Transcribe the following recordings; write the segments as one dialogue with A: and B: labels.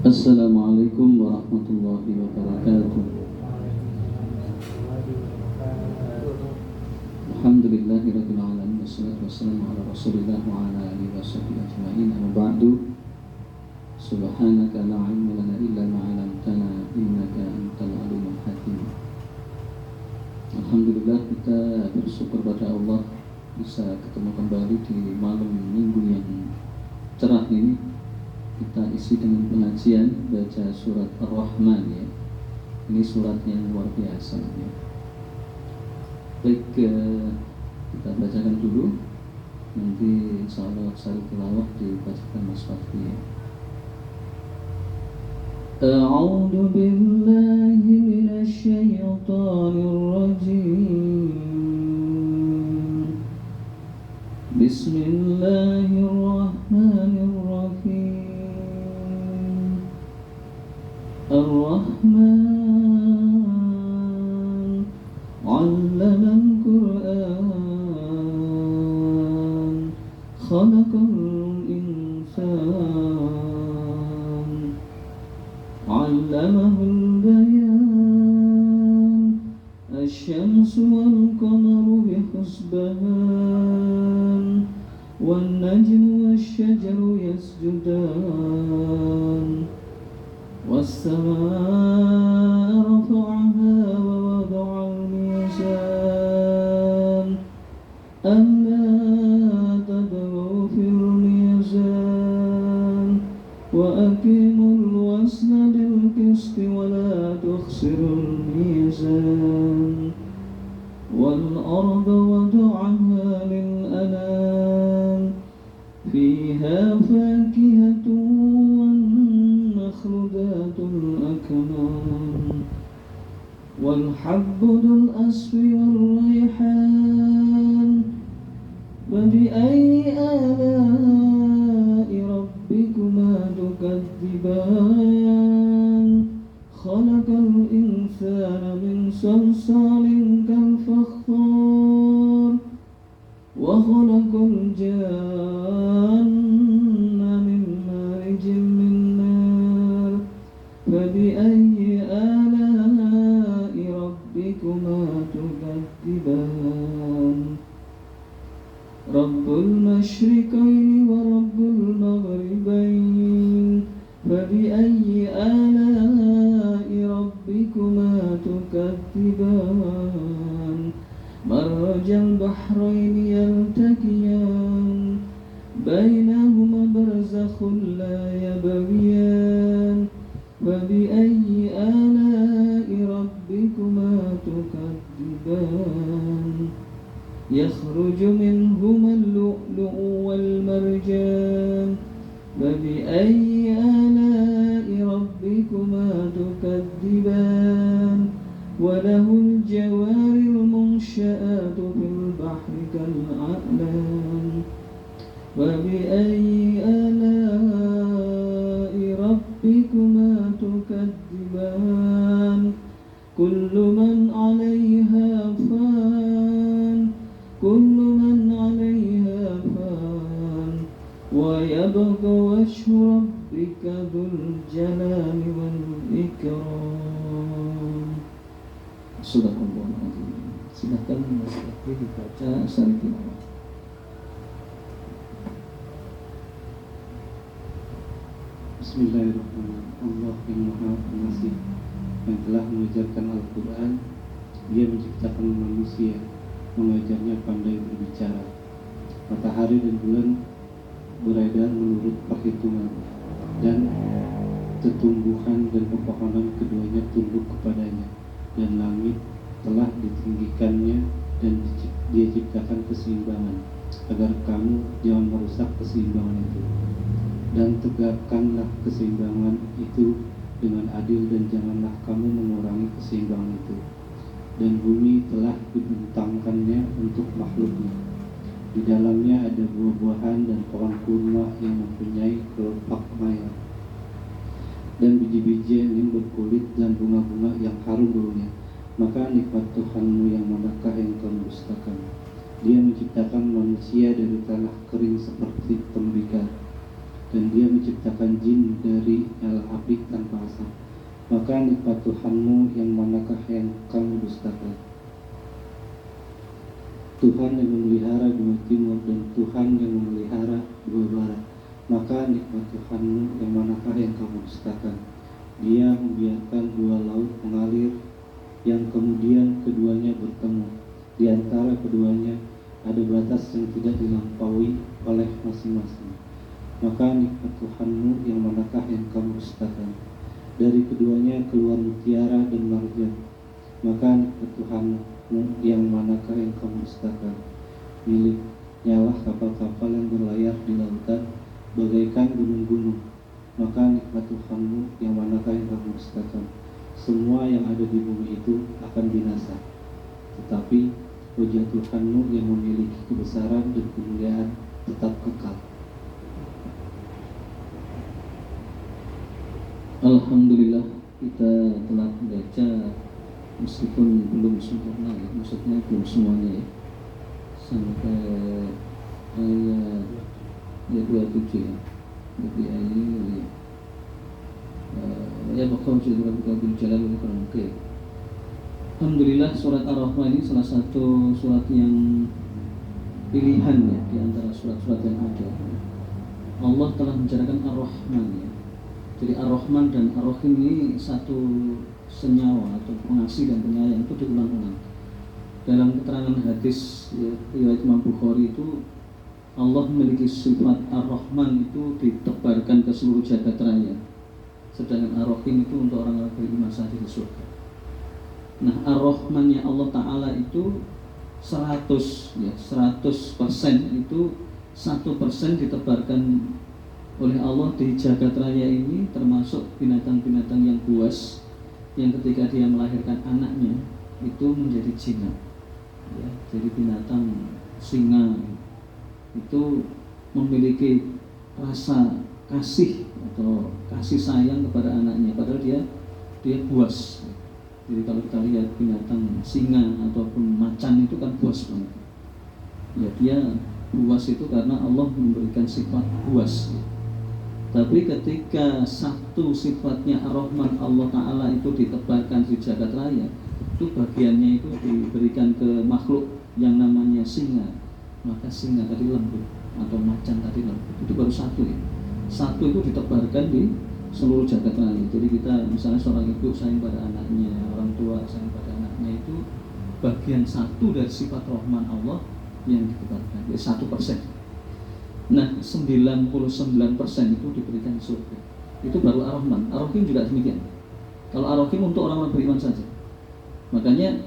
A: Assalamualaikum warahmatullahi wabarakatuh. Alhamdulillahirabbil alamin wassalatu wassalamu ala Rasulillah wa ala alihi washabbihi ajma'in. Amma ba'du. Subhanaka la ilma lana illa ma 'allamtana innaka antal alimul hakim. Alhamdulillah, kita bersyukur pada Allah bisa ketemu kembali di malam minggu yang cerah ini. Kita isi dengan pengajian baca surat Ar-Rahman ya. Ini surat yang luar biasa ya. Baik, kita bacakan dulu. Nanti insyaallah sari tilawah dibacakan Mas Fatih ya. A'udzu billahi minasy syaithanir rajim. Bismillahirrahmanirrahim. Ar-Rahman 'allamal Qur'an khalaqal insan 'allamahul bayan asy-syamsu wal qamaru bihusban wan najmu wasy-syajaru yasjudan والسماء رفعها ووضع الميزان ألا تطغوا في الميزان وأقيموا الوزن بالقسط ولا تخسروا الميزان والأرض وضعها للأنام فيها فاكهة ذات الأكمام والحب ذو الأصف والريحان فبأي آلاء ربكما تكذبان خلق الإنسان من صلصال كالفخار وخلق الجان من مارج من فبأي آلاء ربكما تكذبان رب المشرقين ورب المغربين فبأي آلاء ربكما تكذبان مرج البحرين يلتقيان بينهما برزخ لا يبغيان فبأي آلاء ربكما تكذبان يخرج منهما اللؤلؤ والمرجان فبأي آلاء ربكما تكذبان وله الجوار المنشآت في البحر كالأعلام فبأي آلاء ربكما تكذبان كل من عليها فان كل من عليها فان ويبقى وجه ربك ذو الجلال والإكرام. Subhanallah. Silakan Mas Fatih dibaca sari tilawah.
B: Bismillahirrahmanirrahim. Allah yang Maha Pengasih yang telah mengajarkan Al-Quran. Dia menciptakan manusia, mengajarnya pandai berbicara. Matahari dan bulan beredar menurut perhitungan, dan tumbuhan dan pepohonan keduanya tunduk kepadanya. Dan langit telah ditinggikannya, dan dia ciptakan keseimbangan, agar kamu jangan merusak keseimbangan itu. Dan tegakkanlah keseimbangan itu dengan adil, dan janganlah kamu mengurangi keseimbangan itu. Dan bumi telah dibentangkannya untuk makhluknya. Di dalamnya ada buah-buahan dan pohon kurma yang mempunyai kelopak maya, dan biji-bijian yang berkulit dan bunga-bunga yang harum baunya. Maka nikmat Tuhanmu yang manakah yang kamu dustakan? Dia menciptakan manusia dari tanah kering seperti tembikar, dan Dia menciptakan jin dari nyala api tanpa asap. Maka nikmat Tuhanmu yang manakah yang kamu dustakan? Tuhan yang memelihara dua timur dan Tuhan yang memelihara dua barat. Maka nikmat Tuhanmu yang manakah yang kamu dustakan? Dia membiarkan dua laut mengalir, yang kemudian keduanya bertemu. Di antara keduanya ada batas yang tidak dilampaui oleh masing-masing. Maka nikmat Tuhanmu yang manakah yang kamu dustakan? Dari keduanya keluar mutiara dan marjan. Maka nikmat Tuhanmu yang manakah yang kamu dustakan? Milik nyalah kapal-kapal yang berlayar di lautan bagaikan gunung-gunung. Maka nikmat Tuhanmu yang manakah yang kamu dustakan? Semua yang ada di bumi itu akan binasa, tetapi wajah Tuhanmu yang memiliki kebesaran dan kemuliaan tetap kekal.
A: Alhamdulillah, kita telah membaca meskipun belum sempurna ya, maksudnya belum semuanya ya, sampai ayat 27 ya. Jadi ini ya bakal sudah bil jalal wal ikram. Oke. Alhamdulillah, surat Ar-Rahman ini salah satu surat yang pilihan ya di antara surat-surat yang ada. Allah telah menjadikan Ar-Rahman ya. Jadi Ar-Rahman dan Ar-Rahim ini satu senyawa atau pengasih dan penyayang, itu diulang-ulang. Dalam keterangan hadis ya, riwayat Imam Bukhari itu, Allah memiliki sifat Ar-Rahman itu ditebarkan ke seluruh jagat raya, sedangkan Ar-Rahim itu untuk orang-orang beriman saja di surga. Nah, Ar-Rahmannya Allah Ta'ala itu 100% itu 1% ditebarkan oleh Allah di jagat raya ini, termasuk binatang-binatang yang buas yang ketika dia melahirkan anaknya itu menjadi jinak ya. Jadi binatang singa itu memiliki rasa kasih atau kasih sayang kepada anaknya, padahal dia buas. Jadi kalau kita lihat binatang singa ataupun macan itu kan buas banget ya, dia buas itu karena Allah memberikan sifat buas ya. Tapi ketika satu sifatnya Ar-Rahman Allah Ta'ala itu ditebarkan di jagat raya, itu bagiannya itu diberikan ke makhluk yang namanya singa, maka singa tadi lembut atau macan tadi lembut, itu baru satu ya. Satu itu ditebarkan di seluruh jagat raya. Jadi kita misalnya seorang ibu sayang pada anaknya, orang tua sayang pada anaknya, itu bagian satu dari sifat Rahman Allah yang ditebarkan, jadi 1%. Nah, 99% itu diberikan surga. Itu baru Ar-Rahman. Ar-Rahim juga demikian. Kalau Ar-Rahim untuk orang-orang beriman saja. Makanya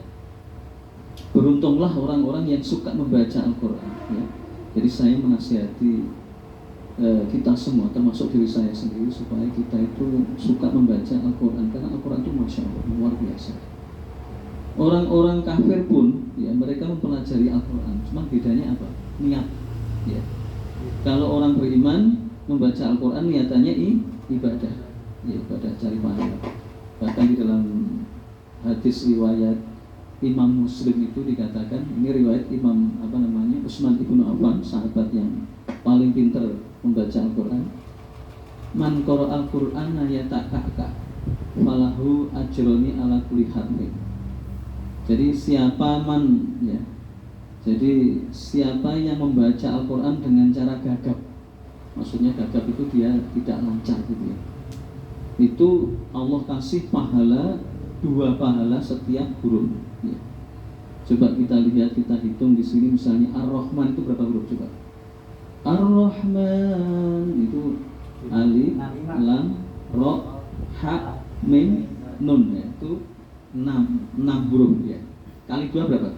A: beruntunglah orang-orang yang suka membaca Al-Quran ya. Jadi saya menasihati kita semua, termasuk diri saya sendiri, supaya kita itu suka membaca Al-Quran, karena Al-Quran itu Masya Allah luar biasa. Orang-orang kafir pun ya, mereka mempelajari Al-Quran, cuma bedanya apa? Niat ya. Kalau orang beriman membaca Al-Quran niatannya ibadah ya, ibadah cari pahala. Bahkan di dalam hadis riwayat Imam Muslim itu dikatakan, ini riwayat Imam Utsman ibnu Affan, sahabat yang paling pintar membaca Al-Quran. Man qara Al-Qur'ana yatakaka falahu ajroni ala kulli harfin. Jadi siapa ya, jadi siapa yang membaca Al-Quran dengan cara gagap, maksudnya gagap itu dia tidak lancar gitu ya, itu Allah kasih pahala 2 pahala setiap huruf ya. Coba kita lihat, kita hitung di sini misalnya Ar-Rahman itu berapa huruf coba? Ar-Rahman itu alif, lam, ro, ha, mim, nun ya. Itu 6 huruf ya. Kali 2 berapa?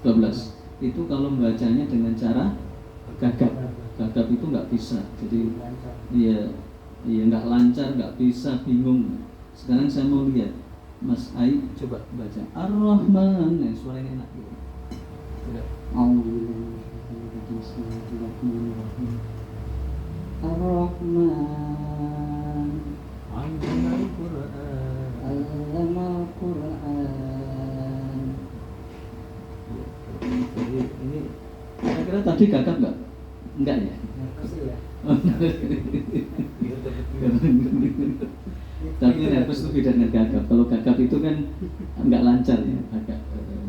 A: 12. Itu kalau membacanya dengan cara gagap. Gagap itu nggak bisa. Jadi ya nggak lancar, nggak bisa, bingung. Sekarang saya mau lihat Mas Ai coba baca Ar-Rahman, ya, suaranya enak gitu. Bismillahirrahmanirrahim. Ar-Rahman Allamal Quran. Jadi ini kira-kira tadi gagap nggak? Enggak ya? Tapi nervous itu beda dengan gagap. Kalau gagap itu kan nggak lancar ya, agak.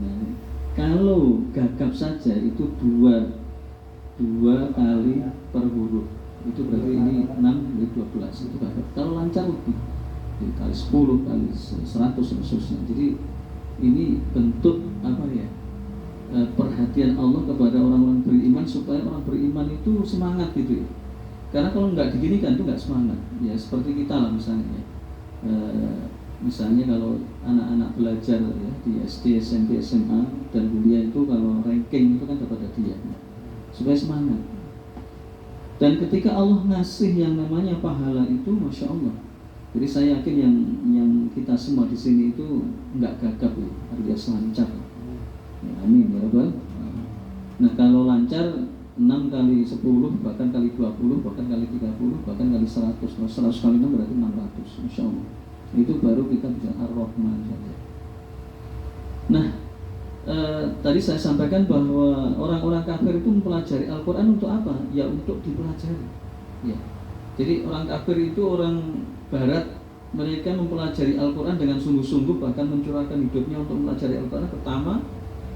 A: Nah, kalau gagap saja itu dua kali per huruf, itu berarti ini 6 dari 12 itu gagap. Kalau lancar lebih, jadi kali 10, kali 100 dan seterusnya. Jadi ini bentuk apa ya, perhatian Allah kepada orang-orang beriman supaya orang beriman itu semangat gitu ya. Karena kalau nggak diginikan itu nggak semangat. Ya seperti kita lah misalnya ya. Misalnya kalau anak-anak belajar ya di SD, SMP, SMA dan kuliah itu kalau ranking itu kan dapat hadiah supaya semangat. Dan ketika Allah ngasih yang namanya pahala itu, masya Allah. Jadi saya yakin yang kita semua di sini itu nggak gagap ya, alias lancar. Ya, amin ya Rabbal. Nah kalau lancar 6 kali 10, bahkan kali 20, bahkan kali 30, bahkan kali 100. 100 kali 6 berarti 600, Masya Allah. Itu baru kita bisa Ar-Rahman saja. Nah, tadi saya sampaikan bahwa orang-orang kafir itu mempelajari Al-Quran untuk apa? Ya untuk dipelajari ya. Jadi orang kafir itu orang barat, mereka mempelajari Al-Quran dengan sungguh-sungguh, bahkan mencurahkan hidupnya untuk mempelajari Al-Quran. Pertama,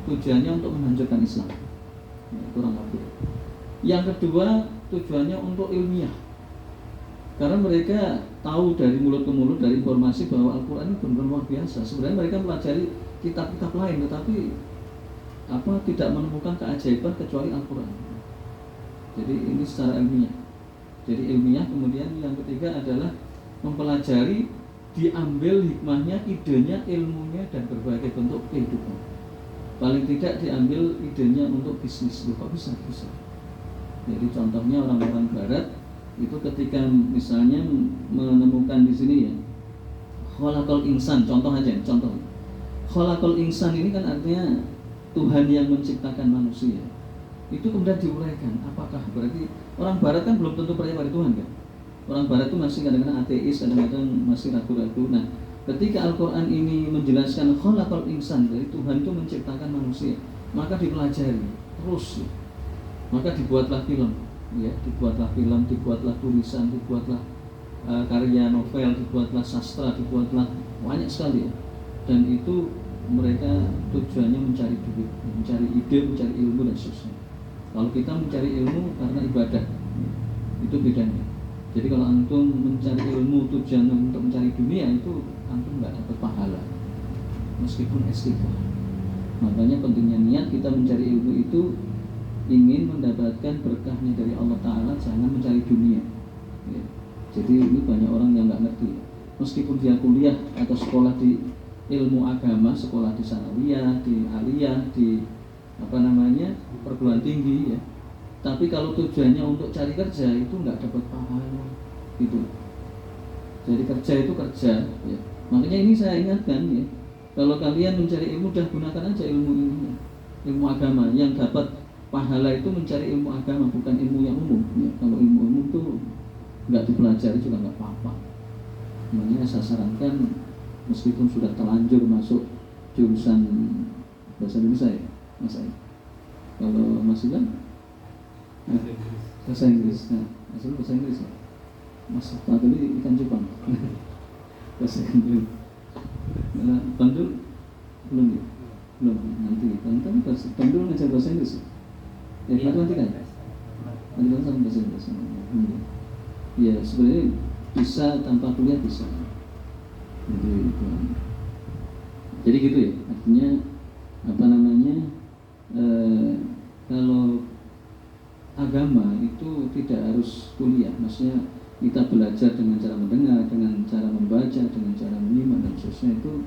A: tujuannya untuk menghancurkan Islam ya, itu orang kafir. Yang kedua, tujuannya untuk ilmiah. Karena mereka tahu dari mulut ke mulut, dari informasi bahwa Al-Quran itu benar-benar luar biasa. Sebenarnya mereka pelajari kitab-kitab lain, tetapi tidak menemukan keajaiban kecuali Al-Quran. Jadi ini secara ilmiah. Jadi ilmiah. Kemudian yang ketiga adalah mempelajari, diambil hikmahnya, idenya, ilmunya, dan berbagai bentuk kehidupan. Paling tidak diambil idenya untuk bisnis. Kok bisa? Jadi contohnya orang-orang barat itu ketika misalnya menemukan di sini ya, khalaqal insan, contoh khalaqal insan ini kan artinya Tuhan yang menciptakan manusia. Itu kemudian diuraikan, apakah berarti orang barat kan belum tentu percaya pada Tuhan kan? Orang barat itu masih kadang-kadang ateis, kadang-kadang masih ragu-ragu. Nah, ketika Al-Quran ini menjelaskan khalaqal insan, dari Tuhan itu menciptakan manusia, maka dipelajari terus. Maka dibuatlah film, ya, dibuatlah tulisan, dibuatlah karya novel, dibuatlah sastra, dibuatlah banyak sekali ya. Dan itu mereka tujuannya mencari duit, mencari ide, mencari ilmu dan seterusnya. Kalau kita mencari ilmu karena ibadah, itu bedanya. Jadi kalau antum mencari ilmu tujuan untuk mencari dunia, itu antum nggak dapat pahala, meskipun istighfar. Makanya pentingnya niat kita mencari ilmu itu ingin mendapatkan berkahnya dari Allah Ta'ala, jangan mencari dunia ya. Jadi ini banyak orang yang nggak ngerti, meskipun dia kuliah atau sekolah di ilmu agama, sekolah di sanawiyah, di aliyah, di perguruan tinggi ya, tapi kalau tujuannya untuk cari kerja itu nggak dapat pahala gitu. Jadi kerja itu kerja ya. Makanya ini saya ingatkan ya, kalau kalian mencari ilmu, dah gunakan aja ilmu ini, ilmu agama. Yang dapat pahala itu mencari ilmu agama, bukan ilmu yang umum ya. Kalau ilmu umum itu nggak dipelajari juga nggak apa-apa. Makanya saya sarankan, meskipun sudah terlanjur masuk jurusan bahasa Indonesia ya, Mas Aik. Kalau Mas Iban bahasa Inggris, nah, asal bahasa Inggris ya. Mas tadi ikan cupang bahasa Inggris. Nah, Pandul belum ya? Belum, nanti Pandul ngajar bahasa Inggris ya? Ya, nanti kan? Nanti kan sama bahasa Inggris. Ya, sebenarnya bisa tanpa kuliah bisa. Jadi gitu ya, artinya kalau agama itu tidak harus kuliah, maksudnya kita belajar dengan cara mendengar, dengan cara membaca, dengan cara menyimak dan seterusnya, itu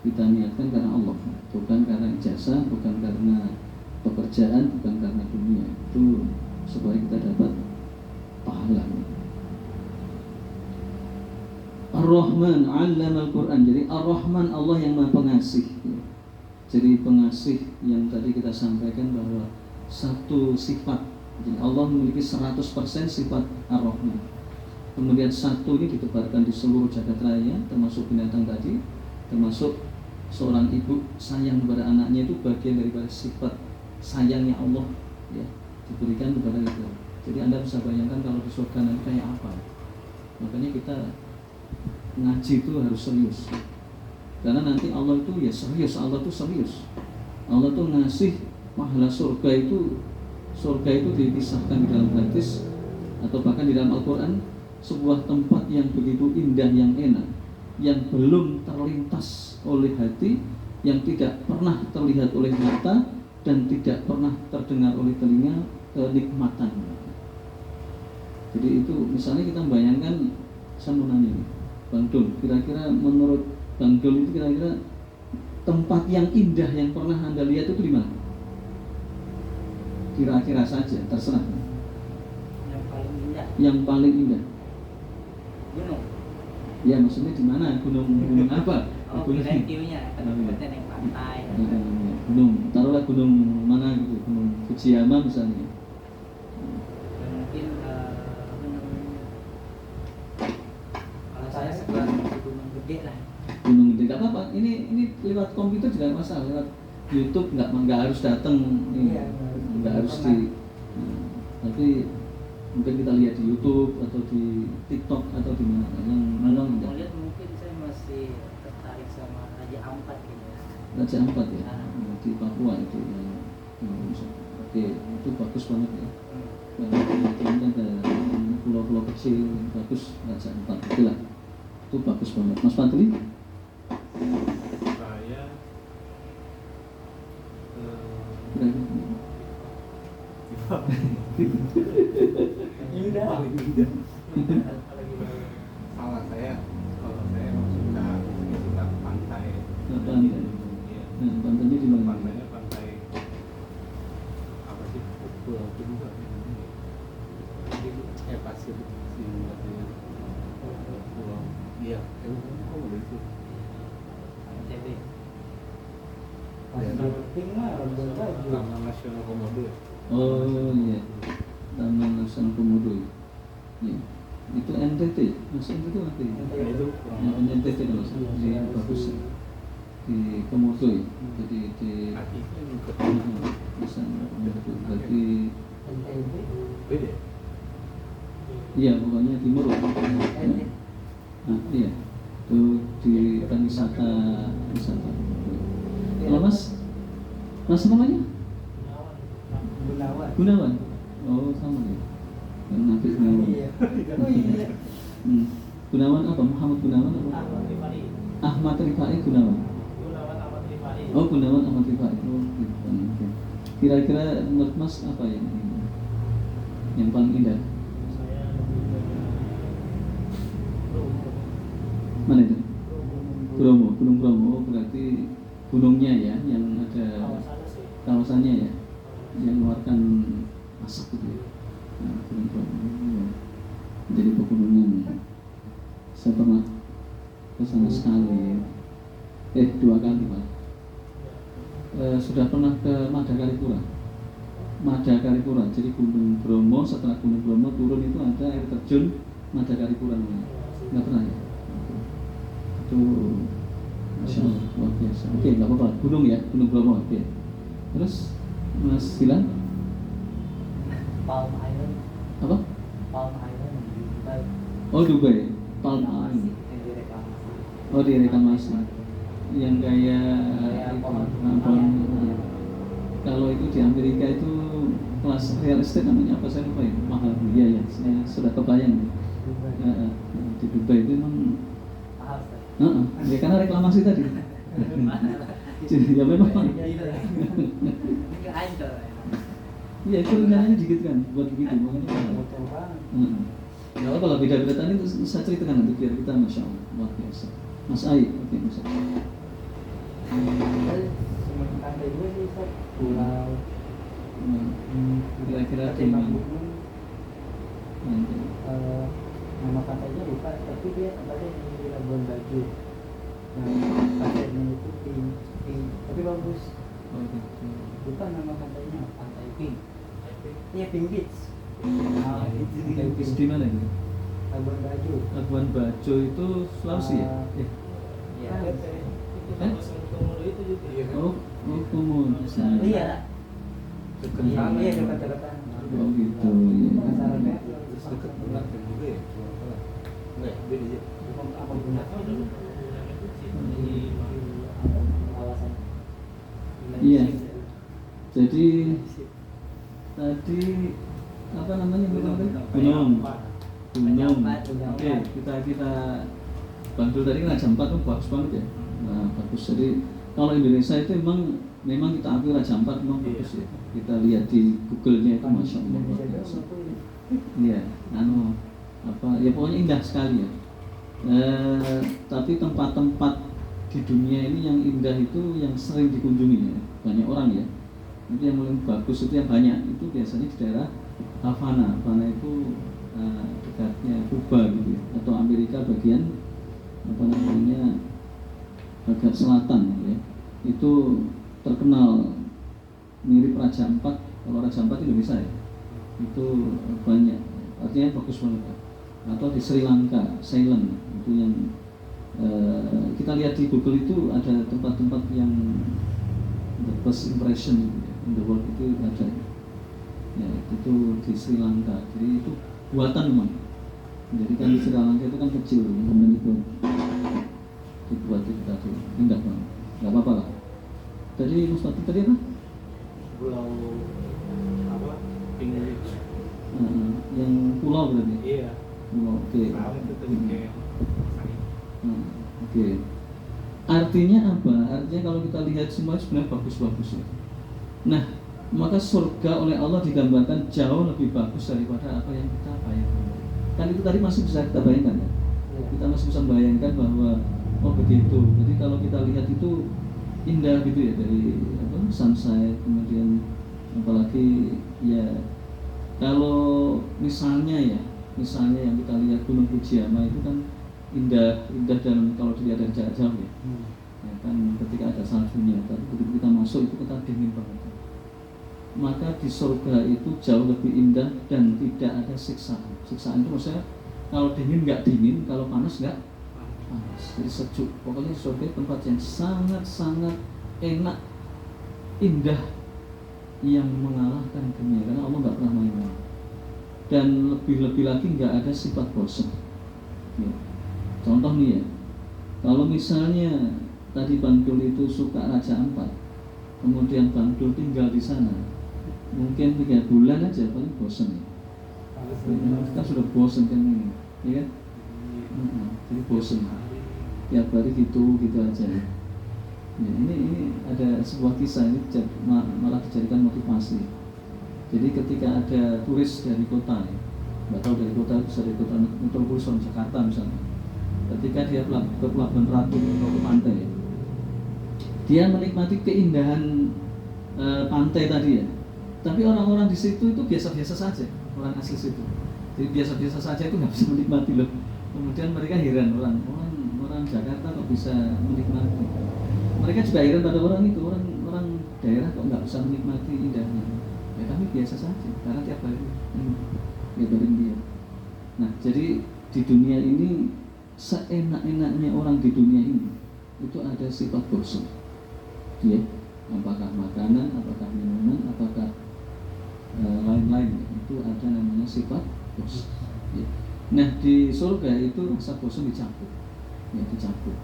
A: kita niatkan karena Allah, bukan karena ijazah, bukan karena pekerjaan, bukan karena dunia. Itu supaya kita dapat pahala. Ar-Rahman 'allama Al-Quran. Jadi Ar-Rahman Allah yang Maha Pengasih ya. Jadi pengasih yang tadi kita sampaikan bahwa satu sifat. Jadi Allah memiliki 100% sifat Ar-Rahman. Kemudian satu ini ditebarkan di seluruh jagat raya, termasuk binatang tadi, termasuk seorang ibu sayang kepada anaknya, itu bagian daripada sifat sayangnya Allah ya, diberikan kepada itu. Jadi Anda bisa bayangkan kalau di surga nanti kayak apa. kita ngaji itu harus serius. Karena nanti Allah itu ya serius, Allah itu serius. Allah tuh ngasih pahala surga itu dipisahkan di dalam hadis atau bahkan di dalam Al-Quran, sebuah tempat yang begitu indah, yang enak, yang belum terlintas oleh hati, yang tidak pernah terlihat oleh mata dan tidak pernah terdengar oleh telinga, kenikmatan. Jadi itu misalnya kita bayangkan, saya mau nanya nih, Bang Dul, kira-kira menurut Bang Dul itu kira-kira tempat yang indah yang pernah Anda lihat itu di mana? Kira-kira saja, terserah.
C: Yang paling indah.
A: Yang paling indah.
C: Gunung.
A: Ya maksudnya di mana? Gunung apa?
C: Oh,
A: Gunung
C: view-nya. Tempatnya naik pantai.
A: Gunung, taruhlah gunung mana gitu, Gunung Fujiyama misalnya.
C: Dan mungkin apa namanya? Kalau saya sebuah gunung gede lah.
A: Gunung gede, nggak apa-apa. Ini lewat komputer juga nggak masalah. Lewat YouTube nggak harus datang, nggak harus di. Tapi mungkin kita lihat di YouTube atau di TikTok atau di mana yang memang
C: Mau lihat mungkin saya masih tertarik sama Raja Ampat gitu.
A: Raja Ampat ya, di Papua itu yang oke, itu bagus banget ya. Teman-teman ada pulau-pulau kecil bagus, Raja Ampat itulah, itu bagus banget. Mas Fadli?
D: Saya
C: Indah.
D: kalau saya suka pantai.
A: Pantai.
D: Iya.
A: Nah, pantainya di mana?
D: Pantainya pantai apa sih? Pulau Tunggal. Pasir sih katanya. Pulau. Iya. Kok ada itu?
C: NTB.
D: Taman Nasional Komodo.
A: Oh iya, Taman Nasional Komodo. Iya. Itu NTT, Mas NTT apa ya?
D: Itu
A: NTT kalau di bagus di Komodo ya. Jadi di
D: artinya juga
A: Nasional Komodo. Berarti
D: beda.
A: iya pokoknya timur lah. Nah, iya. Itu di wisata. Kalau Mas namanya? Gunawan. Oh sama ya. Nanti Gunawan. Gunawan apa? Muhammad Gunawan apa? Ahmad Rifai Gunawan. Oh Gunawan Ahmad Rifai. Oh gitu. Oke. Kira-kira menurut Mas apa yang paling indah? Mana itu? Bromo, Gunung Bromo. Oh, berarti gunungnya ya, yang ada kawasannya ya, yang mengeluarkan asap gitu ya. Nah, Gunung Bromo ya. Jadi pegunungan. Saya pernah ke sana sekali, 2 kali Pak. Sudah pernah ke Madakaripura. Jadi Gunung Bromo, setelah Gunung Bromo turun itu ada air terjun Madakaripura namanya. Nggak pernah ya? Itu Masya Allah, luar biasa. Oke, nggak apa-apa. Gunung ya, Gunung Bromo. Oke. Terus Mas Dilan?
C: Palm Island.
A: Apa?
C: Palm Island di Dubai.
A: Oh Dubai, Palm Island.
C: Yang direklamasi.
A: Oh direklamasi. Yang kayak
C: pohon.
A: Kalau itu di Amerika itu kelas real estate namanya apa saya lupa ya, mahal. Iya ya, saya sudah kebayang. Di Dubai itu memang
C: Mahal.
A: ya karena reklamasi tadi. Ya memang.
C: Ini ancol.
A: Iya itu rencananya dikit kan, buat begitu. Nggak apa lah, beda-beda tadi itu saya ceritakan nanti biar kita Masya Allah, luar biasa. Mas Ai, oke Mas Ai.
C: Pantai juga sih, pulau.
A: Kira-kira di
C: Ketimbang
A: mana?
C: gunung. Nama pantainya lupa, tapi dia tempatnya di Labuan Bajo. Nah, pantainya itu pink, tapi bagus.
A: Oh gitu.
C: Lupa nama pantainya, pantai Pink. Iya, Pink Beach. Nah, itu
A: Di mana itu?
C: Labuan Bajo.
A: Labuan Bajo itu Sulawesi ya?
C: Iya.
A: Oh Komodo.
C: Iya.
D: Dekat
C: Iya,
D: sana.
C: iya dekat-dekatan.
A: Oh gitu. Iya.
C: Masalahnya
D: Dekat Belacan juga ya. Enggak, beda aja.
C: Apa gunanya di kawasan?
A: Iya. Jadi tadi apa namanya gunung. Oke, kita Bantul tadi kan Raja Ampat tuh bagus banget ya. Nah, bagus. Jadi kalau Indonesia itu memang kita akui Raja Ampat memang bagus ya. Kita lihat di Google-nya itu masya Allah luar biasa. Iya, ya pokoknya indah sekali ya. Tapi tempat-tempat di dunia ini yang indah itu yang sering dikunjungi ya, banyak orang ya. Itu yang paling bagus itu yang banyak itu biasanya di daerah Havana. Havana itu dekatnya Kuba gitu ya, atau Amerika bagian agak selatan ya. Itu terkenal mirip Raja Ampat. Kalau Raja Ampat Indonesia ya, itu banyak, artinya bagus banget. Atau di Sri Lanka, Ceylon itu yang kita lihat di Google itu ada tempat-tempat yang the first impression in the world itu ada ya, itu di Sri Lanka. Jadi itu buatan memang. Jadi kan di Sri Lanka itu kan kecil, kemudian itu dibuat itu tadi indah banget. Gak apa-apa lah. Tadi Mustaqim tadi apa?
D: Pulau apa? Pinggris.
A: Yang pulau berarti?
D: Iya.
A: Pulau, oke.
D: Soalnya itu tadi kayak
A: Oke. Artinya apa? Artinya kalau kita lihat semua sebenarnya bagus-bagus ya. Nah, maka surga oleh Allah digambarkan jauh lebih bagus daripada apa yang kita bayangkan. Kan itu tadi masih bisa kita bayangkan ya. Kita masih bisa bayangkan bahwa oh begitu. Jadi kalau kita lihat itu indah gitu ya, dari sunset, kemudian apalagi ya kalau misalnya yang kita lihat Gunung Fujiyama itu kan indah dan kalau dilihat dari jarak jauh ya, ya kan ketika ada saljunya, tapi begitu kita masuk itu kita dingin banget. Maka di surga itu jauh lebih indah dan tidak ada siksaan. Siksaan itu maksudnya kalau dingin nggak dingin, kalau panas nggak panas, jadi sejuk. Pokoknya surga tempat yang sangat-sangat enak, indah, yang mengalahkan dunia karena Allah nggak pernah main-main. Dan lebih-lebih lagi nggak ada sifat bosan. Ya. Contoh nih ya, kalau misalnya tadi Bantul itu suka Raja Ampat, kemudian Bantul tinggal di sana, mungkin 3 bulan aja paling bosan ya. Kita sudah bosan kan ini, ya kan? Jadi bosan. Tiap hari gitu aja. Ya, ini ada sebuah kisah ini malah dijadikan motivasi. Jadi ketika ada turis dari kota, ya, nggak tahu dari kota, bisa dari kota metropolis Jakarta misalnya. Ketika dia ke Pelabuhan Ratu atau ke pantai, ya, dia menikmati keindahan pantai tadi ya. Tapi orang-orang di situ itu biasa-biasa saja, orang asli situ. Jadi biasa-biasa saja itu nggak bisa menikmati loh. Kemudian mereka heran orang Jakarta kok bisa menikmati. Mereka juga heran pada orang itu, orang daerah kok nggak bisa menikmati indahnya. Ya kami biasa saja, karena tiap hari ngabarin dia. Nah jadi di dunia ini seenak-enaknya orang di dunia ini itu ada sifat bosan. Ya, apakah makanan, apakah minuman, apakah lain-lain, itu ada namanya sifat bosan. Ya. Nah di surga itu rasa bosan dicabut, ya dicabut.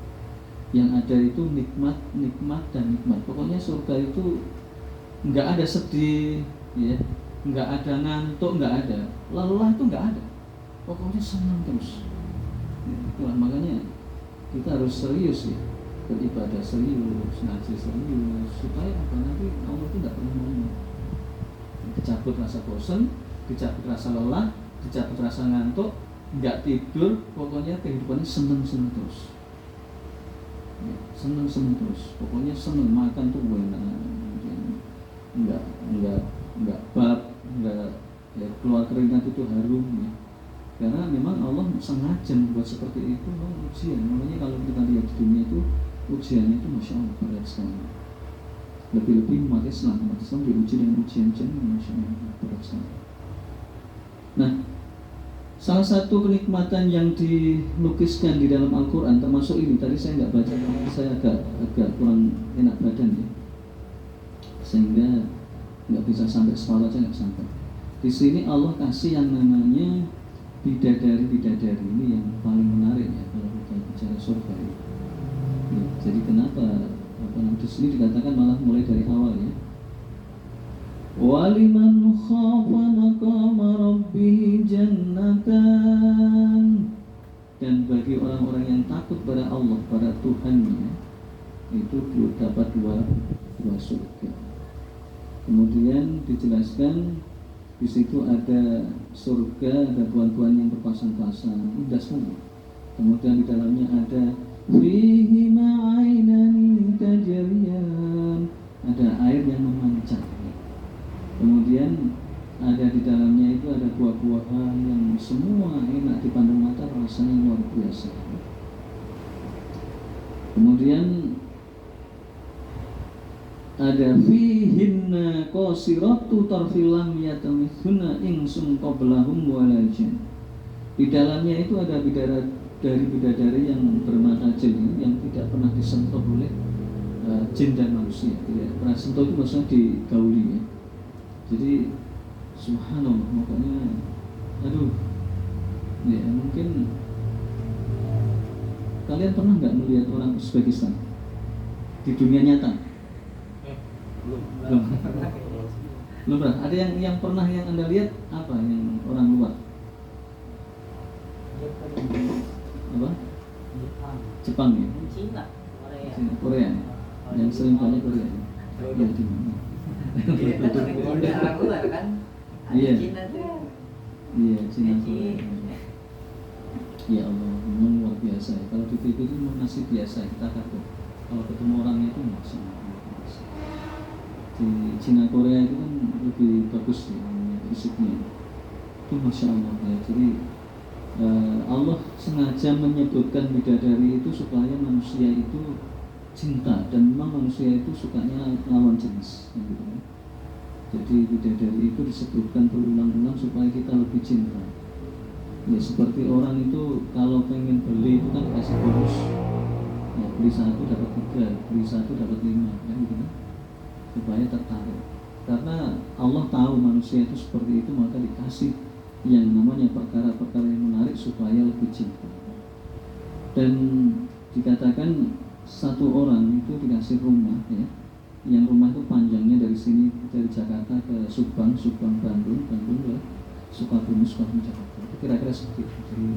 A: Yang ada itu nikmat dan nikmat. Pokoknya surga itu nggak ada sedih, ya, nggak ada ngantuk, nggak ada lelah, itu nggak ada. Pokoknya senang terus. Ya, itulah makanya kita harus serius ya, beribadah serius, ngaji serius, supaya apa nanti Allah itu nggak pernah main. Dicabut rasa bosan, dicabut rasa lelah, dicabut rasa ngantuk, nggak tidur, pokoknya kehidupannya senang terus. Ya, seneng terus, pokoknya seneng makan tuh enak, nggak bab, nggak ya, keluar keringat itu harum ya. Karena memang Allah sengaja membuat seperti itu, memang ujian. Makanya kalau kita lihat di dunia itu ujiannya itu masya Allah berat sekali. Lebih-lebih umat Islam diuji dengan ujian-ujian yang masya Allah berat sekali. Nah, salah satu kenikmatan yang dilukiskan di dalam Al-Quran termasuk ini, tadi saya nggak baca karena saya agak kurang enak badan ya, sehingga nggak bisa sampai separuh aja nggak sampai. Di sini Allah kasih yang namanya bidadari ini yang paling di sini dikatakan malah mulai dari awal ya. Waliman khafa maqama rabbih jannatan. Dan bagi orang-orang yang takut pada Allah, pada Tuhannya, itu dapat dua surga. Kemudian dijelaskan di situ ada surga, ada buah-buahan yang berpasang-pasang, indah semua. Kemudian di dalamnya ada fihi ma'ainani tajriyan, ada air yang memancar. Kemudian ada di dalamnya itu ada buah-buahan yang semua enak dipandang mata, rasanya luar biasa. Kemudian ada fihinna qasiratu tarfilam yatamithuna insun qablahum wala jin. Di dalamnya itu ada bidadari yang bermata jeli yang tidak pernah disentuh oleh jin dan manusia. Tidak pernah sentuh itu maksudnya digauli ya. Jadi subhanallah, makanya aduh ya, mungkin kalian pernah nggak melihat orang Uzbekistan di dunia nyata? Belum pernah. Ada yang pernah yang Anda lihat apa yang orang luar? Apa? Jepang ya?
C: Cina,
A: Korea. Yang sering banyak Korea. Ya, di mana?
C: Orang luar kan?
A: Iya.
C: Cina tuh.
A: Iya, Cina. Ya Allah, memang luar biasa ya. Kalau di TV itu masih biasa, kita takut. Kalau ketemu orangnya itu masih luar biasa. Di Cina Korea itu kan lebih bagus ya, fisiknya. Itu masya Allah ya. Jadi Allah sengaja menyebutkan bidadari itu supaya manusia itu cinta, dan memang manusia itu sukanya lawan jenis gitu kan. Jadi bidadari itu disebutkan berulang-ulang supaya kita lebih cinta. Ya seperti orang itu kalau pengen beli itu kan kasih bonus. Ya beli 1 dapat 3, beli 1 dapat 5 kan gitu kan. Supaya tertarik. Karena Allah tahu manusia itu seperti itu, maka dikasih yang namanya perkara-perkara yang menarik supaya lebih cinta. Dan dikatakan satu orang itu dikasih rumah ya, yang rumah itu panjangnya dari sini, dari Jakarta ke Subang Bandung ke Sukabumi Jakarta, kira-kira seperti itu. Jadi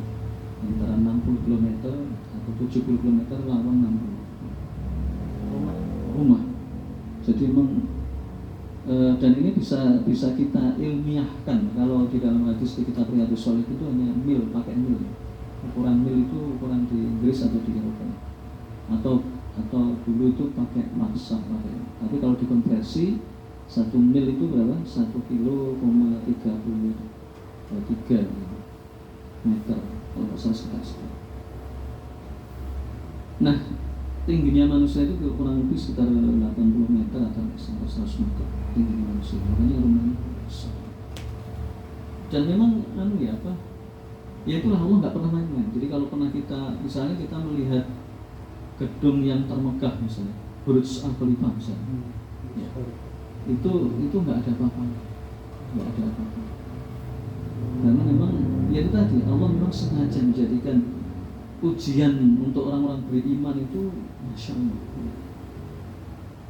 A: antara 60 km atau 70 km lawan 60 rumah. Jadi memang dan ini bisa kita ilmiahkan. Kalau di dalam hadis di kitab Riyadhus Shalihin itu hanya mil, pakai mil. Ukuran mil itu ukuran di Inggris atau di Eropa. Atau dulu itu pakai masak pakai. Tapi kalau dikonversi 1 mil itu berapa? 1 kilo, 3 meter kalau nggak salah sekitar. Nah, tingginya manusia itu kurang lebih sekitar 80 meter atau sampai 100 meter tinggi manusia. Makanya rumahnya besar. Dan memang ya itulah Allah nggak pernah main-main. Jadi kalau pernah misalnya kita melihat gedung yang termegah misalnya, Burj Al Khalifa misalnya, ya, itu nggak ada apa-apa. Karena memang ya itu tadi, Allah memang sengaja menjadikan ujian untuk orang-orang beriman itu masya Allah.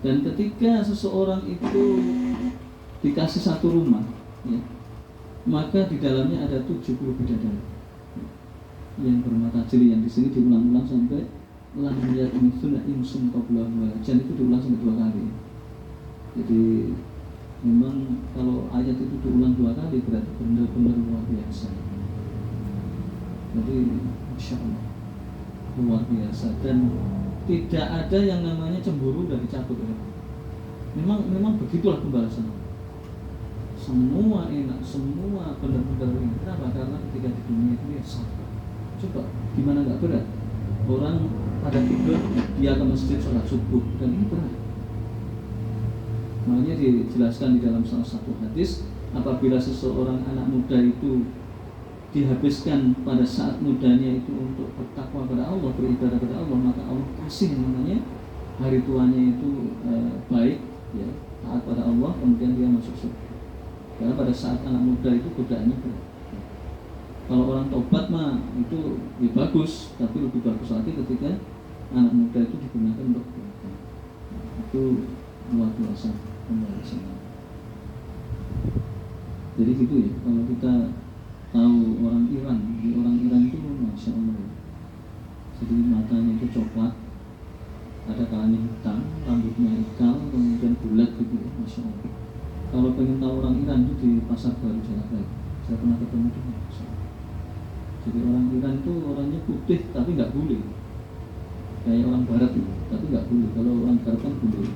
A: Dan ketika seseorang itu dikasih satu rumah ya, maka di dalamnya ada 70 bidadari yang bermata jeli, yang di sini diulang-ulang sampai lam yatmithuna insum qablahum wala jan, itu diulang sampai 2 kali. Jadi memang kalau ayat itu diulang 2 kali berarti benar-benar luar biasa. Jadi insya Allah luar biasa, dan tidak ada yang namanya cemburu dan dicabut ya. Memang begitulah pembalasan. Semua enak, semua benar-benar enak. Kenapa? Karena ketika di dunia itu ya sabar. Coba gimana nggak berat? Orang pada tidur dia ke masjid sholat subuh, dan ini berat. Makanya dijelaskan di dalam salah satu hadis, apabila seseorang anak muda itu dihabiskan pada saat mudanya itu untuk bertakwa kepada Allah, beribadah kepada Allah, maka Allah kasih yang namanya hari tuanya itu baik, ya, taat pada Allah, kemudian dia masuk surga. Karena pada saat anak muda itu godaannya berat. Kalau orang tobat mah itu ya bagus, tapi lebih bagus lagi ketika anak muda itu digunakan untuk kebaikan. itu luar biasa pembahasannya. Jadi gitu ya, kalau kita tahu orang Iran itu masya Allah ya. Jadi matanya itu coklat, ada kalanya hitam, rambutnya ikal, kemudian bulat gitu ya, masya Allah. Kalau pengen tahu orang Iran itu di Pasar Baru Jakarta, saya pernah ketemu dia. Jadi orang Iran itu orangnya putih tapi nggak bule, kayak orang Barat gitu, tapi nggak bule. Kalau orang Barat kan bule.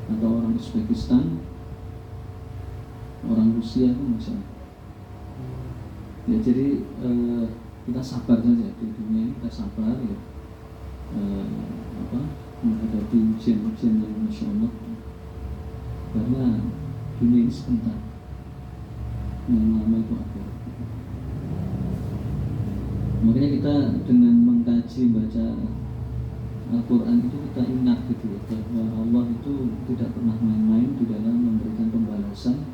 A: Atau orang Uzbekistan, orang Rusia itu masya Allah. Ya jadi kita sabar saja di dunia ini, kita sabar ya, menghadapi ujian-ujian yang masya Allah, karena dunia ini sebentar, yang lama itu akhir. Makanya kita dengan mengkaji baca Al-Quran itu kita ingat gitu ya, bahwa Allah itu tidak pernah main-main di dalam memberikan pembalasan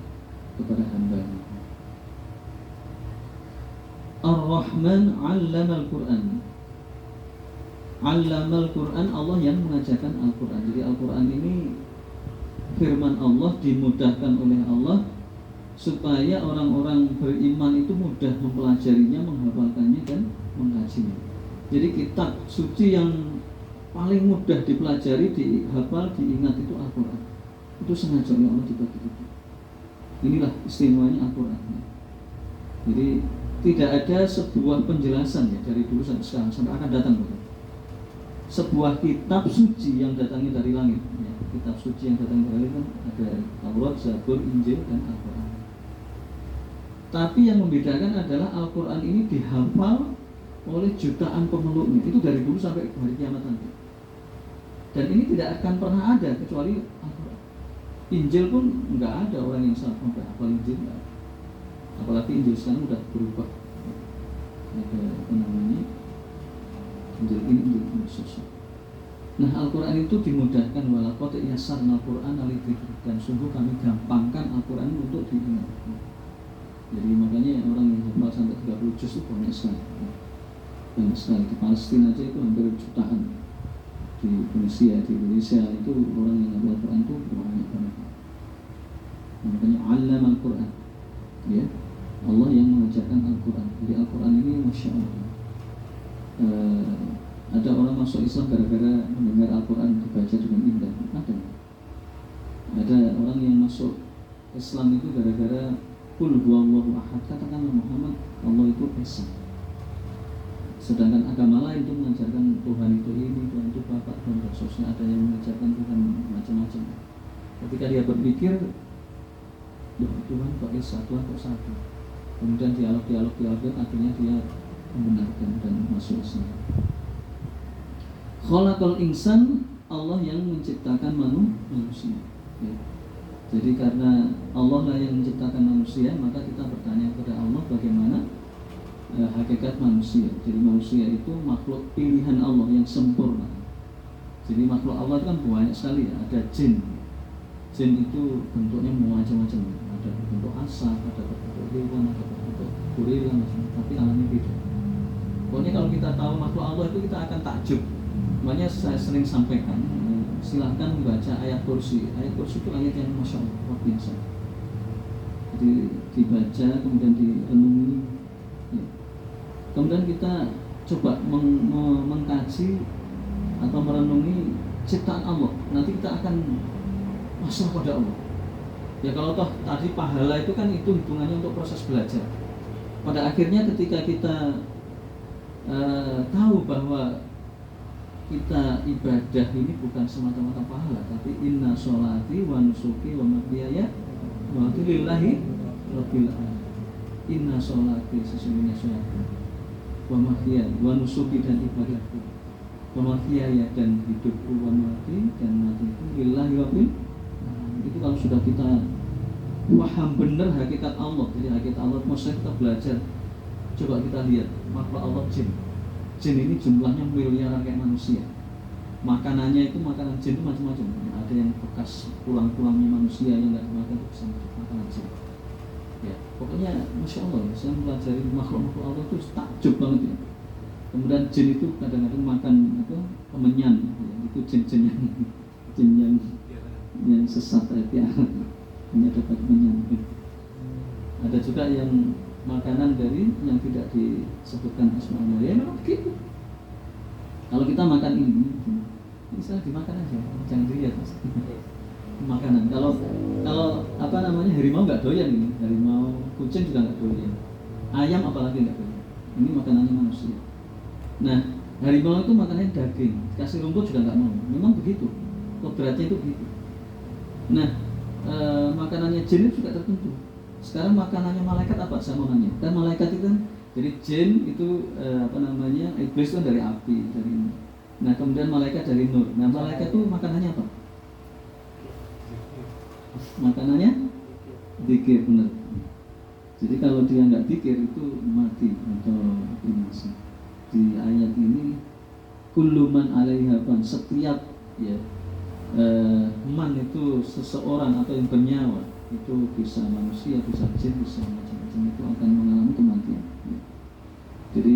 A: kepada hamba-Nya. Ar-Rahman 'allama al-Qur'an. 'Allama al-Qur'an, Allah yang mengajarkan Al-Qur'an. Jadi Al-Qur'an ini firman Allah, dimudahkan oleh Allah supaya orang-orang beriman itu mudah mempelajarinya, menghafalkannya dan mengkajinya. Jadi kitab suci yang paling mudah dipelajari, dihafal, diingat itu Al-Qur'an. Itu sengaja oleh Allah dibagi itu. Inilah istimewanya Al-Qur'an. Jadi tidak ada sebuah penjelasan ya dari dulu sampai sekarang sampai akan datang bukan? Sebuah kitab suci yang datangnya dari langit ya. Kitab suci yang datangnya dari langit kan ada Taurat, Zabur, Injil dan Al-Quran. Tapi yang membedakan adalah Al-Quran ini dihafal oleh jutaan pemeluknya. Itu dari dulu sampai hari kiamat nanti. Dan ini tidak akan pernah ada kecuali Al-Quran. Injil pun nggak ada orang yang sampai hafal Injil, nggak ada. Apalagi Injil sekarang udah berubah. Ada apa namanya? Injil ini, Injil khusus. Nah, Al-Quran itu dimudahkan, walaqad yassarnal Qur'ana lidzikr, dan sungguh kami gampangkan Al-Quran untuk diingat. Jadi makanya orang yang hafal sampai 30 juz itu banyak sekali. Banyak sekali. Di Palestina aja itu hampir jutaan. Di Indonesia itu orang yang hafal Al-Quran itu banyak banget. Makanya 'allamal Qur'an. Ya. Allah yang mengajarkan Al-Quran. Jadi Al-Quran ini masya Allah. Ada orang masuk Islam gara-gara mendengar Al-Quran dibaca dengan indah. Ada orang yang masuk Islam itu gara-gara Qul huwallahu ahad, katakanlah Muhammad, Allah itu esa. Sedangkan agama lain itu mengajarkan Tuhan itu ini, Tuhan itu Bapak, Tuhan Rasulnya, ada yang mengajarkan Tuhan macam-macam. Ketika dia berpikir, Tuhan kok esa, Tuhan kok satu. Kemudian dialog akhirnya dia membenarkan dan masuk Islam. Khalaqal insan, Allah yang menciptakan manusia. Ya. Jadi karena Allah lah yang menciptakan manusia, maka kita bertanya kepada Allah bagaimana hakikat manusia. Jadi manusia itu makhluk pilihan Allah yang sempurna. Jadi makhluk Allah itu kan banyak sekali ya. Ada jin. Jin itu bentuknya macam-macam. Ada berbentuk asap, ada berbentuk hewan, ada berbentuk gorila, macam-macam. Tapi alamnya beda. Pokoknya kalau kita tahu makhluk Allah itu kita akan takjub. Makanya saya sering sampaikan, silahkan membaca ayat kursi. Ayat kursi itu ayat yang masya Allah luar biasa. Jadi dibaca kemudian direnungi. Ya. Kemudian kita coba mengkaji atau merenungi ciptaan Allah. Nanti kita akan masuk pada Allah. Ya kalau toh tadi pahala itu kan itu hitungannya untuk proses belajar. Pada akhirnya ketika kita tahu bahwa kita ibadah ini bukan semata-mata pahala, tapi inna sholati wa nusuki wa mahyaya wa mamati lillahi rabbil alamin. Inna sholati, sesungguhnya sholatku, wa mahyaya wa nusuki, dan ibadahku, wa mahyaya, dan hidupku, wa mamati, dan matiku, lillahi rabbil alamin. Itu kalau sudah kita paham benar hakikat Allah. Jadi hakikat Allah, maksudnya kita belajar. Coba kita lihat makhluk Allah jin. Jin ini jumlahnya miliaran kayak manusia. Makanannya itu makanan jin itu macam-macam. Ada yang bekas tulang-tulangnya manusia yang nggak dimakan itu bisa makanan jin. Ya, pokoknya masya Allah. Saya mempelajari makhluk-makhluk Allah itu takjub banget ya. Kemudian jin itu kadang-kadang makan apa kemenyan. Ya. Itu jin-jin yang itu jin yang sesat ya, hanya dapat menyambut. Ada juga yang makanan dari yang tidak disebutkan asma'nya, ya memang begitu. Kalau kita makan ini misalnya dimakan aja, jangan dilihat mas. Makanan. Kalau apa namanya, harimau nggak doyan ini, harimau, kucing juga nggak doyan, ayam apalagi nggak doyan. Ini makanannya manusia. Nah, harimau itu makanannya daging, kasih rumput juga nggak mau. Memang begitu, kodratnya itu begitu. Nah, makanannya jin itu juga tertentu. Sekarang makanannya malaikat apa zamannya? Kan malaikat itu kan, jadi jin itu apa namanya, iblis itu dari api, dari ini. Nah, kemudian malaikat dari nur. Nah, malaikat itu makanannya apa? Makanannya dzikir, benar. Jadi kalau dia nggak dzikir itu mati atau binasa. Di ayat ini kullu man 'alaiha fan, setiap ya man itu seseorang atau yang bernyawa, itu bisa manusia, bisa jin, bisa macam-macam, itu akan mengalami kematian. Jadi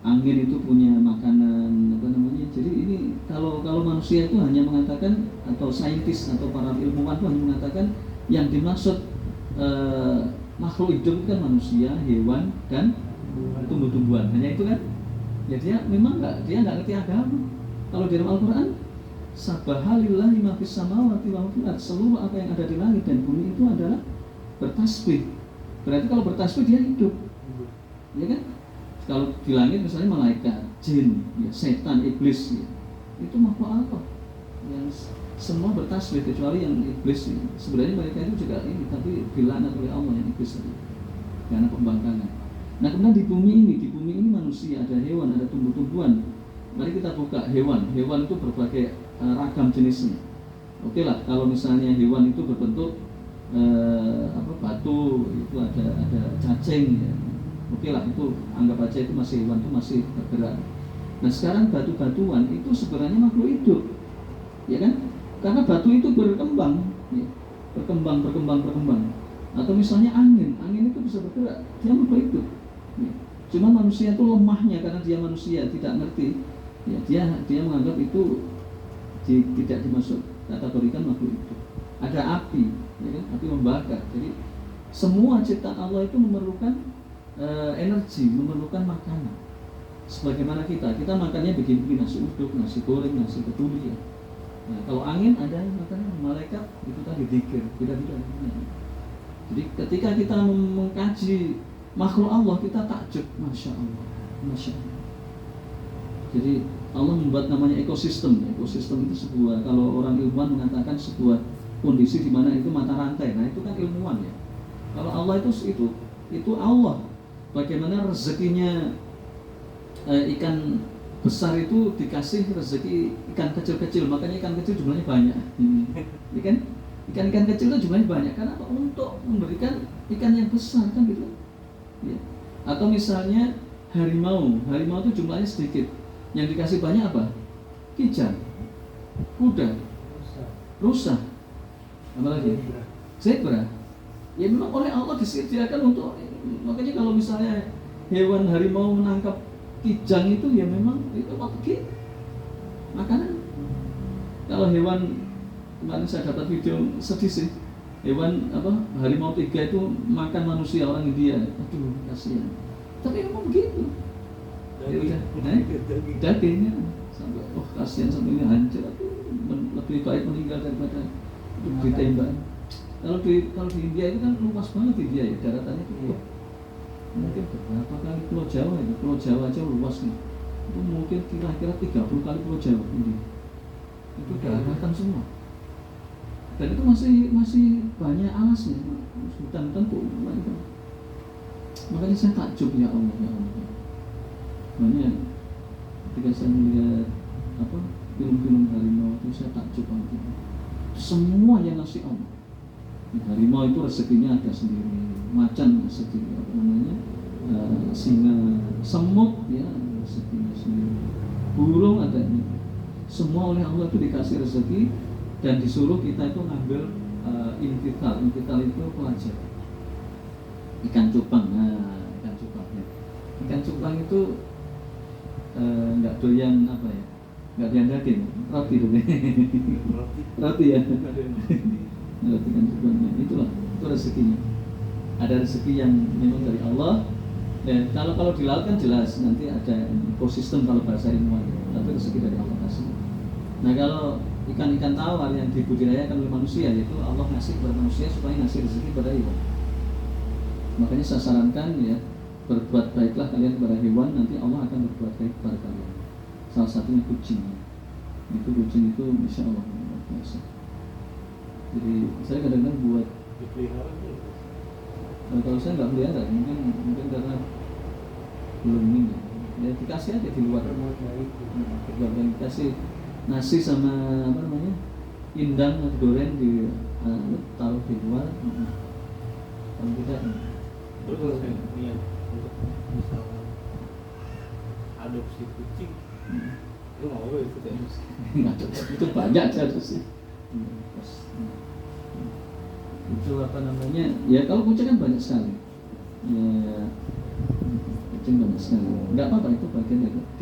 A: angin itu punya makanan apa namanya. Jadi ini kalau manusia itu hanya mengatakan, atau saintis atau para ilmuwan itu hanya mengatakan yang dimaksud makhluk hidup itu kan manusia, hewan, dan tumbuh-tumbuhan. Hanya itu kan. Ya dia memang dia nggak ngerti agama. Kalau di dalam Al-Quran, Sabahalillahi ma fis samawati wa ma fil ardh, seluruh apa yang ada di langit dan bumi itu adalah bertasbih. Berarti kalau bertasbih dia hidup, ya kan? Kalau di langit misalnya malaikat, jin, ya, setan, iblis, ya, itu makhluk Allah yang semua bertasbih kecuali yang iblis. Ya. Sebenarnya mereka itu juga ini, tapi dilaknat oleh Allah yang iblis tadi karena pembangkangan. Nah, kemudian di bumi ini manusia, ada hewan, ada tumbuh-tumbuhan. Mari kita buka hewan. Hewan itu berbagai ragam jenisnya. Oke lah, kalau misalnya hewan itu berbentuk batu, itu ada cacing, ya. Oke lah, itu anggap aja itu masih hewan, itu masih bergerak. Nah, sekarang batu-batuan itu sebenarnya makhluk hidup, ya kan? Karena batu itu berkembang, ya. berkembang. Atau misalnya angin itu bisa bergerak, dia makhluk hidup. Ya. Cuma manusia itu lemahnya karena dia manusia, tidak ngerti. Ya, dia menganggap itu tidak dimasuk kategorikan makhluk hidup. Ada api, ya kan? Api membakar. Jadi semua ciptaan Allah itu memerlukan energi, memerlukan makanan. Sebagaimana kita makannya begini, nasi uduk, nasi goreng, nasi ketuli, ya. Nah, kalau angin ada makanan, malaikat itu tadi dzikir, beda-beda. Jadi ketika kita mengkaji makhluk Allah, kita takjub, masya Allah. Jadi Allah membuat namanya ekosistem. Ekosistem itu sebuah, kalau orang ilmuwan mengatakan sebuah kondisi di mana itu mata rantai. Nah, itu kan ilmuwan ya. Kalau Allah itu Allah. Bagaimana rezekinya ikan besar itu dikasih rezeki ikan kecil-kecil, makanya ikan kecil jumlahnya banyak. Ikan kecil itu jumlahnya banyak karena apa? Untuk memberikan ikan yang besar kan gitu. Ya. Atau misalnya harimau itu jumlahnya sedikit, yang dikasih banyak apa? Kijang, kuda, rusa, apa lagi? Zebra. Ya memang oleh Allah disediakan untuk, makanya kalau misalnya hewan harimau menangkap kijang itu ya memang itu begitu makanan. Kalau hewan, kemarin saya dapat video sedih sih, hewan harimau 3 itu makan manusia orang India. Aduh, kasihan. Tapi memang begitu. Dagingnya sampai kasihan, sampai ini hancur. Lebih baik meninggal daripada ditembak. Kalau di India itu kan luas banget India ya, daratannya itu mungkin berapa kali Pulau Jawa ya, Pulau Jawa aja luas nih. Itu mungkin kira-kira 30 kali Pulau Jawa ini. Itu daratan semua. Dan itu masih banyak alasnya, hutan-hutan kok. Makanya saya takjub, ya Allah. Makanya ketika saya melihat film-film harimau itu saya takjub banget. Semua yang ngasih Allah. Harimau itu rezekinya ada sendiri, macan sendiri, singa, semut ya rezekinya sendiri, burung ada ini. Semua oleh Allah itu dikasih rezeki dan disuruh kita itu ngambil invital itu pelajar. Ikan cupang, ikan cupang itu nggak doyan nggak dianjakin roti tuh.
D: Roti.
A: Roti ya.
D: Ada yang roti.
A: Roti kan tujuannya. Itulah itu rezekinya. Ada rezeki yang memang dari Allah. Dan kalau di laut kan jelas nanti ada ekosistem kalau bahasa ilmuwan, tapi rezeki dari Allah kasih. Nah kalau ikan-ikan tawar yang dibudidayakan oleh manusia, yaitu Allah ngasih kepada manusia supaya ngasih rezeki pada hewan. Makanya saya sarankan ya, berbuat baiklah kalian kepada hewan, nanti Allah akan berbuat baik kepada kalian. Salah satunya kucing. Itu kucing itu insya Allah luar biasa. Jadi saya kadang-kadang buat
D: Dipelihara tuh.
A: kalau saya nggak pelihara, mungkin karena belum ini. Ya dikasih aja di luar. Dikasih nasi sama apa namanya indang atau goreng di taruh di luar. Kalau tidak,
D: Terus kalau saya niat untuk misalnya adopsi kucing, lu mau gak itu teh?
A: itu banyak saja sih. Itu apa namanya? Ya kalau kucing kan banyak sekali. Ya kucing banyak sekali. Nggak apa-apa itu bagian dari